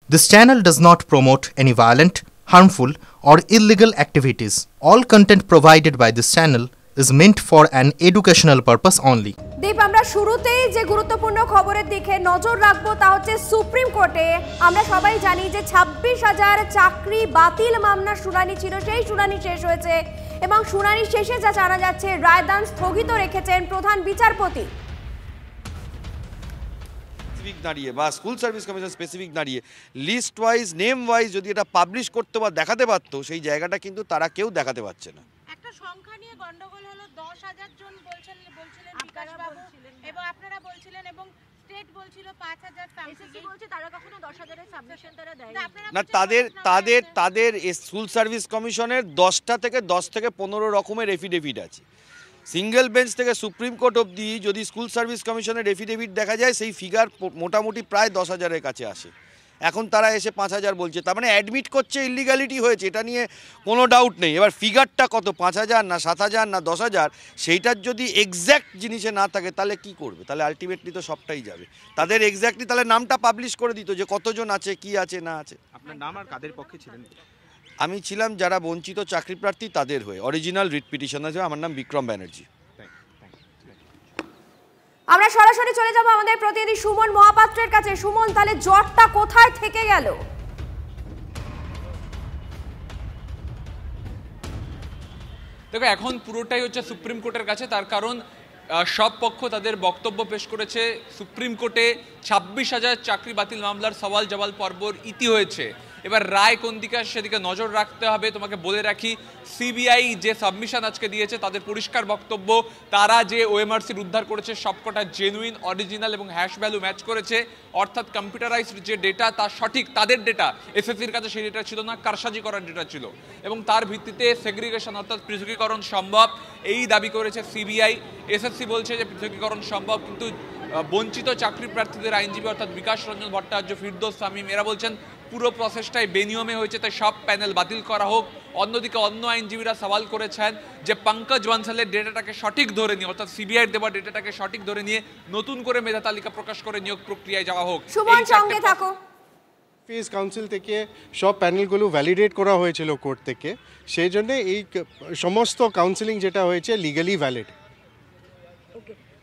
This channel does not promote any violent, harmful, or illegal activities. All content provided by this channel is meant for an educational purpose only. দীপ, আমরা শুরুতেই যে গুরুত্বপূর্ণ খবরের দিকে নজর রাখবো তা হচ্ছে সুপ্রিম কোর্টে আমরা সবাই জানি যে 26,000 চাকরি বাতিল মামলার শুনানি ছিল, সেই শুনানি শেষ হয়েছে এবং শুনানি শেষে যা জানা যাচ্ছে রায়দান স্থগিত রেখেছেন প্রধান বিচারপতি। দাঁড়িয়ে বা স্কুল সার্ভিস কমিশন স্পেসিফিক দাঁড়িয়ে লিস্ট ওয়াইজ নেম ওয়াইজ যদি এটা পাবলিশ করতে বা দেখাতে পারতো, সেই জায়গাটা কিন্তু তারা কেউ দেখাতে পারছে না। একটা সংখ্যা নিয়ে গন্ডগোল হলো, 10,000 জন বলছিলেন বিকাশ বাবু এবং আপনারা বলছিলেন এবং স্টেট বলছিল 5,000 সামথিং বলছে, তারা কখনো 10,000 এর সাবমিশন তারা দেয় না। তাদের স্কুল সার্ভিস কমিশনের 10 থেকে 15 রকমের এফিডেভিট আছে। সিঙ্গেল বেঞ্চ থেকে সুপ্রিম কোর্ট অবধি যদি স্কুল সার্ভিস কমিশনের এফিডেভিট দেখা যায়, সেই ফিগার মোটামুটি প্রায় 10,000-এর কাছে আসে। এখন তারা এসে 5,000 বলছে, তার মানে অ্যাডমিট করছে ইলিগ্যালিটি হয়েছে, এটা নিয়ে কোনো ডাউট নেই। এবার ফিগারটা কত, 5,000 না 7,000 না 10,000, সেইটার যদি এক্স্যাক্ট জিনিসে না থাকে তাহলে কি করবে? তাহলে আলটিমেটলি তো সবটাই যাবে। তাদের এক্স্যাক্টলি তাহলে নামটা পাবলিশ করে দিত যে কতজন আছে, কি আছে না আছে। আপনার নাম আর কাদের পক্ষে ছিলেন? আমি ছিলাম যারা বঞ্চিত চাকরি প্রার্থী তাদের হয়ে, অরিজিনাল রিট পিটিশনার। আমার নাম বিক্রম ব্যানার্জি। আমরা সরাসরি চলে যাব আমাদের প্রতিনিধি সুমন মহাপাত্রের কাছে। সুমন, তাহলে জটটা কোথায় থেকে গেল? দেখো, এখন পুরোটাই হচ্ছে সুপ্রিম কোর্টের কাছে, তার কারণ সব পক্ষ তাদের বক্তব্য পেশ করেছে। সুপ্রিম কোর্টে 26,000 চাকরি বাতিল মামলার সওয়াল জবাল পর্বর ইতি হয়েছে। এবার রায় কোন দিকে আসে সেদিকে নজর রাখতে হবে। তোমাকে বলে রাখি, সিবিআই যে সাবমিশন আজকে দিয়েছে তাদের পরিষ্কার বক্তব্য, তারা যে ওএমআরসির উদ্ধার করেছে সবকটা জেনুইন, অরিজিনাল এবং হ্যাশ ভ্যালু ম্যাচ করেছে, অর্থাৎ কম্পিউটারাইজড যে ডেটা তা সঠিক, তাদের ডেটা। এসএসসির কাছে সেই ডেটা ছিল না, কারসাজি করার ডেটা ছিল এবং তার ভিত্তিতে সেগ্রিগেশন অর্থাৎ পৃথকীকরণ সম্ভব, এই দাবি করেছে সিবিআই। এসএসসি বলছে যে পৃথকীকরণ সম্ভব, কিন্তু বঞ্চিত চাকরি প্রার্থীদের আইনজীবী অর্থাৎ বিকাশ রঞ্জন ভট্টাচার্য, ফিরদৌস শামীম এরা বলছেন পুরো প্রসেসটাই বেনিয়মে হয়েছে, তাই সব প্যানেল বাতিল করা হোক। অন্যদিকে অন্য আইনজীবীরা সওয়াল করেছেন যে পঙ্কজ বানসালের ডেটাটাকে সঠিক ধরে নিয়ে, অর্থাৎ সিবিআই দেওয়া ডেটাটাকে সঠিক ধরে নিয়ে নতুন করে মেধা তালিকা প্রকাশ করে নিয়োগ প্রক্রিয়ায় যাওয়া হোক। সুমন, সঙ্গে থাকো। ফিজ কাউন্সিল থেকে সব প্যানেলগুলো ভ্যালিডেট করা হয়েছিল কোর্ট থেকে, সেই জন্য এই সমস্ত কাউন্সিলিং যেটা হয়েছে লিগালি ভ্যালিড।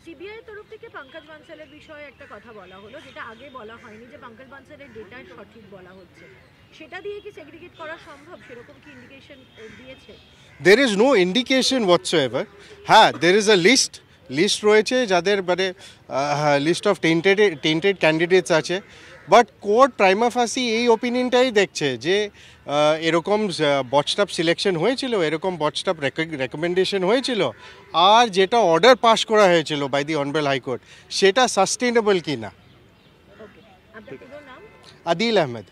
সিবিআই তরফ থেকে পঙ্কজ বানসালের বিষয়ে একটা কথা বলা হলো, যেটা আগে বলা হয়নি, যে পঙ্কজ বানসালের ডেটা সঠিক বলা হচ্ছে, সেটা দিয়ে কি সেগ্রিগেট করা সম্ভব? সেরকম কি ইন্ডিকেশন দিয়েছে? There is no indication whatsoever. হ্যাঁ, দের ইজ আ লিস্ট রয়েছে যাদের মানে লিস্ট অফ টেন্টেড ক্যান্ডিডেটস আছে, বাট কোর্ট প্রাইমা ফাসি এই ওপিনিয়নটাই দেখছে যে এরকম বটস্টাফ সিলেকশন হয়েছিল, এরকম বটস্টাফ রেকমেন্ডেশন হয়েছিল, আর যেটা অর্ডার পাস করা হয়েছিল বাই দি অনারেবল হাইকোর্ট সেটা সাস্টেনেবল কি না। আদিল আহমেদ।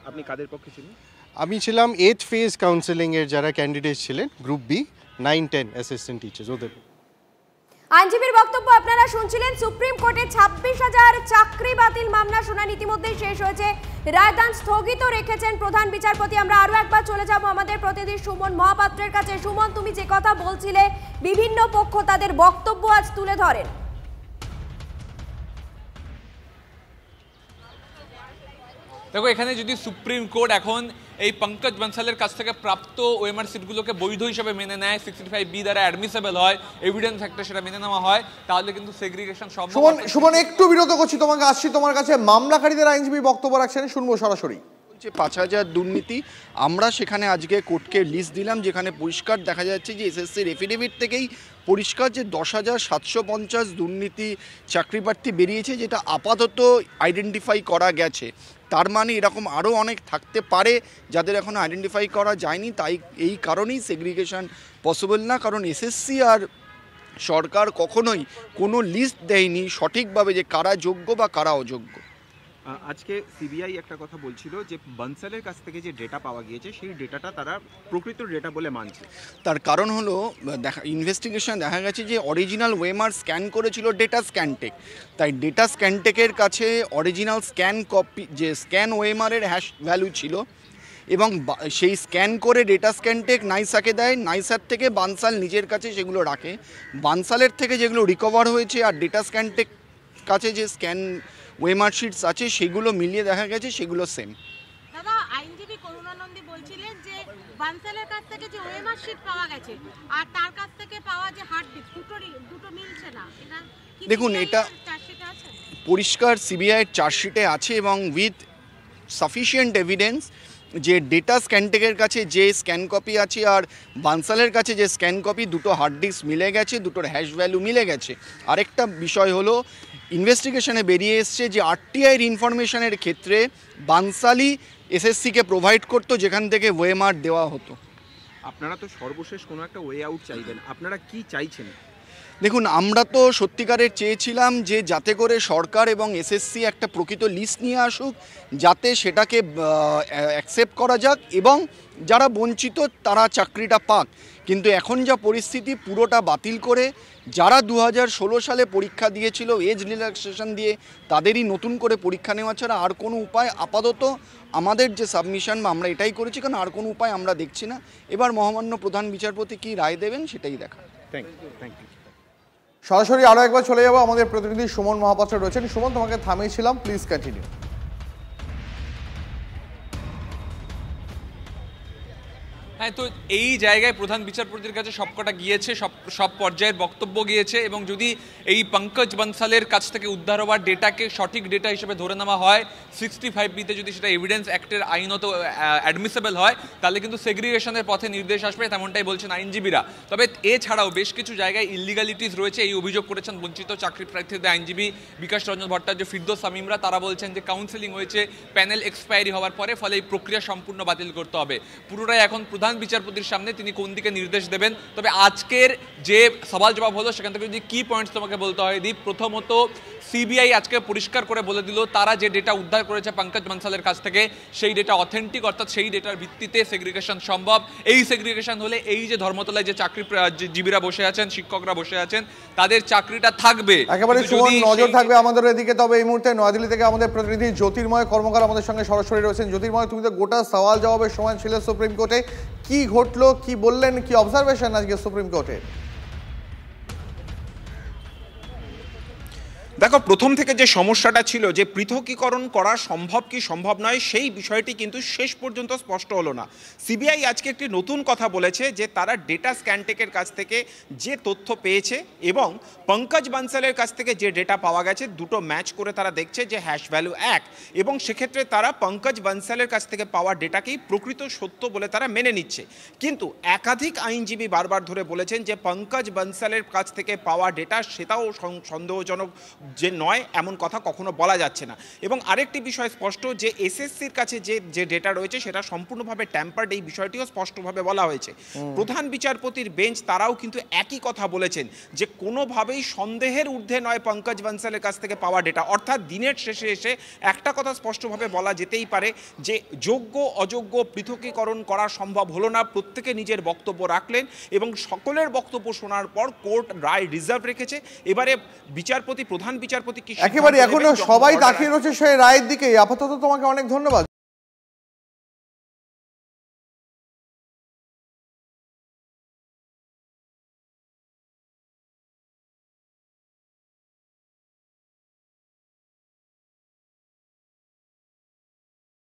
আপনি কাদের পক্ষে ছিলেন? আমি ছিলাম 8th ফেজ কাউন্সিলিংয়ের যারা ক্যান্ডিডেট ছিলেন, গ্রুপ বি 9-10 অ্যাসিস্ট্যান্ট টিচার্স ওদের। আইনজীবীর বক্তব্য আপনারা শুনছিলেন। সুপ্রিম কোর্টে 26,000 চাকরি বাতিল মামলা শুনানি ইতিমধ্যেই শেষ হয়েছে, রায়দান স্থগিত রেখেছেন প্রধান বিচারপতি। আমরা আরো একবার চলে যাব আমাদের প্রতিনিধি সুমন মহাপাত্রের কাছে। সুমন, তুমি যে কথা বলছিলে, বিভিন্ন পক্ষ তাদের বক্তব্য আজ তুলে ধরেন। দেখো, এখানে যদি সুপ্রিম কোর্ট এখন এই পঙ্কজ বানসালের কাছ থেকে প্রাপ্ত ওএমআর সিটগুলোকে বৈধ হিসেবে মেনে নেয়, 65B দ্বারা অ্যাডমিসেবল হয়, এভিডেন্স একটা সেটা মেনে নেওয়া হয়, তাহলে কিন্তু সেগ্রিগেশন সম্ভব। সুমন, একটু বিরত করছি, তোমাকে আসছি তোমার কাছে। মামলাকারীদের আইনজীবী বক্তব্য রাখছেন, শুনবো সরাসরি। 5,000 দুর্নীতি, আমরা সেখানে আজকে কোর্টকে লিস্ট দিলাম, যেখানে পরিষ্কার দেখা যাচ্ছে যে এসএসসির এফিডেভিট থেকেই পরিষ্কার যে 10,750 দুর্নীতি চাকরি প্রার্থী বেরিয়েছে, যেটা আপাতত আইডেন্টিফাই করা গেছে। তার মানে এরকম আরও অনেক থাকতে পারে যাদের এখনও আইডেন্টিফাই করা যায়নি, তাই এই কারণেই সেগ্রিগেশন পসিবল না। কারণ এসএসসি আর সরকার কখনোই কোনো লিস্ট দেয়নি সঠিকভাবে যে কারা যোগ্য বা কারা অযোগ্য। আজকে সিবিআই একটা কথা বলছিল যে বানসালের কাছ থেকে যে ডেটা পাওয়া গিয়েছে সেই ডেটাটা তারা প্রকৃত ডেটা বলে মানছে। তার কারণ হলো ইনভেস্টিগেশন দেখা গেছে যে অরিজিনাল ওয়েমার স্ক্যান করেছিল ডেটা স্ক্যানটেক, তাই ডেটা স্ক্যানটেকের কাছে অরিজিনাল স্ক্যান কপি যে স্ক্যান ওয়েমারের হ্যাশ ভ্যালু ছিল এবং সেই স্ক্যান করে ডেটা স্ক্যানটেক নাইসাকে দেয়, নাইসার থেকে বানসাল নিজের কাছে সেগুলো রাখে। বানসালের থেকে যেগুলো রিকভার হয়েছে আর ডেটা স্ক্যানটেক কাছে যে স্ক্যান ওয়েমার শিটস আছে সেগুলো মিলিয়ে দেখা গেছে সেগুলো সেম। আইনজীবী করুণানন্দী বলছিলেন যে বানসালের কাছ থেকে যে ওএমআর শিট পাওয়া গেছে আর তার কাছ থেকে পাওয়া যে হার্ড ডিস্ক দুটো মিলছে না। এটা দেখুন, এটা পরিষ্কার সিবিআইয়ের চার্জশিটে আছে এবং উইথ সাফিসিয়েন্ট এভিডেন্স যে ডেটা স্ক্যানটেকের কাছে যে স্ক্যান কপি আছে আর বানসালের কাছে যে স্ক্যান কপি, দুটো হার্ড ডিস্ক মিলে গেছে, দুটোর হ্যাশ ভ্যালু মিলে গেছে। আরেকটা বিষয় হলো ইনভেস্টিগেশনে বেরিয়ে এসছে যে আরটিআইয়ের ইনফরমেশনের ক্ষেত্রে বানসালই এসএসসিকে প্রোভাইড করতো যেখান থেকে ওএমআর দেওয়া হতো। আপনারা তো সর্বশেষ কোনো একটা ওয়ে আউট চাইবেন, আপনারা কি চাইছেন? দেখুন, আমরা তো সত্যিকারের চেয়েছিলাম যে যাতে করে সরকার এবং এসএসসি একটা প্রকৃত লিস্ট নিয়ে আসুক, যাতে সেটাকে অ্যাকসেপ্ট করা যাক এবং যারা বঞ্চিত তারা চাকরিটা পাক। কিন্তু এখন যা পরিস্থিতি, পুরোটা বাতিল করে যারা 2016 সালে পরীক্ষা দিয়েছিল এজ রিল্যাক্সেশন দিয়ে তাদেরই নতুন করে পরীক্ষা নেওয়া ছাড়া আর কোনো উপায় আপাতত আমাদের যে সাবমিশন বা আমরা এটাই করেছি, কারণ আর কোনো উপায় আমরা দেখছি না। এবার মহামান্য প্রধান বিচারপতি কী রায় দেবেন সেটাই দেখা। Thank you. সরাসরি আরও একবার চলে যাবো, আমাদের প্রতিনিধি সুমন মহাপাত্র রয়েছেন। সুমন, তোমাকে থামিয়েছিলাম, প্লিজ কন্টিনিউ। হ্যাঁ, তো এই জায়গায় প্রধান বিচারপতির কাছে সবকটা গিয়েছে, সব পর্যায়ের বক্তব্য গিয়েছে এবং যদি এই পঙ্কজ বনসালের কাছ থেকে উদ্ধার হওয়ার ডেটাকে সঠিক ডেটা হিসেবে ধরে নেওয়া হয়, 65B-তে যদি সেটা এভিডেন্স অ্যাক্টের আইনত অ্যাডমিসেবল হয়, তাহলে কিন্তু সেগ্রিগেশনের পথে নির্দেশ আসবে, তেমনটাই বলছেন আইনজীবীরা। তবে এছাড়াও বেশ কিছু জায়গায় ইলিগালিটিস রয়েছে, এই অভিযোগ করেছেন বঞ্চিত চাকরি প্রার্থীদের আইনজীবী বিকাশ রঞ্জন ভট্টাচার্য, ফিরদৌস শামীমরা। তারা বলছেন যে কাউন্সেলিং হয়েছে প্যানেল এক্সপায়ারি হওয়ার পরে, ফলে এই প্রক্রিয়া সম্পূর্ণ বাতিল করতে হবে। পুরোটাই এখন প্রধান বিচারপতির সামনে, তিনি কোন দিকে নির্দেশ দেবেন। তবে আজকের যে সওয়াল জবাব হলো সেখান থেকে যদি কি পয়েন্টস তোমাকে বলতে হয় দীপ, প্রথমত সিবিআই আজকে পরিষ্কার করে বলে দিল তারা যে ডেটা উদ্ধার করেছে পঙ্কজ বনসালের কাছ থেকে সেই ডেটা অথেন্টিক, অর্থাৎ সেই ডেটার ভিত্তিতে সেগ্রিগেশন সম্ভব। এই সেগ্রিগেশন হলে এই যে ধর্মতলায় যে চাকরি জীবীরা বসে আছেন, শিক্ষকরা বসে আছেন, তাদের চাকরিটা থাকবে। একেবারে সুমন, নজর থাকবে আমাদের এদিকে। তবে এই মুহূর্তে নয়াদিল্লি থেকে আমাদের প্রতিনিধি জ্যোতির্ময় কর্মকার আমাদের সঙ্গে সরাসরি রয়েছেন। জ্যোতির্ময়, তুমি তো গোটা সওয়াল জবাবের সময় ছিলে সুপ্রিম কোর্টে, কি ঘটলো, কি বললেন, কি অবজারভেশন আজকে সুপ্রিম কোর্টে? দেখো, প্রথম থেকে যে সমস্যাটা ছিল যে পৃথকীকরণ করা সম্ভব কি সম্ভব নয়, সেই বিষয়টি কিন্তু শেষ পর্যন্ত স্পষ্ট হলো না। সিবিআই আজকে একটি নতুন কথা বলেছে যে তারা ডেটা স্ক্যানটেকের কাছ থেকে যে তথ্য পেয়েছে এবং পঙ্কজ বনসালের কাছ থেকে যে ডেটা পাওয়া গেছে, দুটো ম্যাচ করে তারা দেখছে যে হ্যাশ ভ্যালু এক, এবং সেক্ষেত্রে তারা পঙ্কজ বনসালের কাছ থেকে পাওয়া ডেটাকেই প্রকৃত সত্য বলে তারা মেনে নিচ্ছে। কিন্তু একাধিক আইনজীবী বারবার ধরে বলেছেন যে পঙ্কজ বনসালের কাছ থেকে পাওয়া ডেটা সেটাও সন্দেহজনক যে নয়, এমন কথা কখনো বলা যাচ্ছে না। এবং আরেকটি বিষয় স্পষ্ট যে এসএসসির কাছে যে ডেটা রয়েছে সেটা সম্পূর্ণভাবে ট্যাম্পার্ড, এই বিষয়টিও স্পষ্টভাবে বলা হয়েছে। প্রধান বিচারপতির বেঞ্চ তারাও কিন্তু একই কথা বলেছেন যে কোনোভাবেই সন্দেহের ঊর্ধ্বে নয় পঙ্কজ বনসালের কাছ থেকে পাওয়া ডেটা। অর্থাৎ দিনের শেষে এসে একটা কথা স্পষ্টভাবে বলা যেতেই পারে যে যোগ্য অযোগ্য পৃথকীকরণ করা সম্ভব হলো না। প্রত্যেকে নিজের বক্তব্য রাখলেন এবং সকলের বক্তব্য শোনার পর কোর্ট রায় রিজার্ভ রেখেছে। এবারে বিচারপতি, প্রধান বিচারপতি কি একেবারে এখনো সবাই তাকিয়ে রয়েছে সেই রায়ের দিকে। আপাতত তোমাকে অনেক ধন্যবাদ।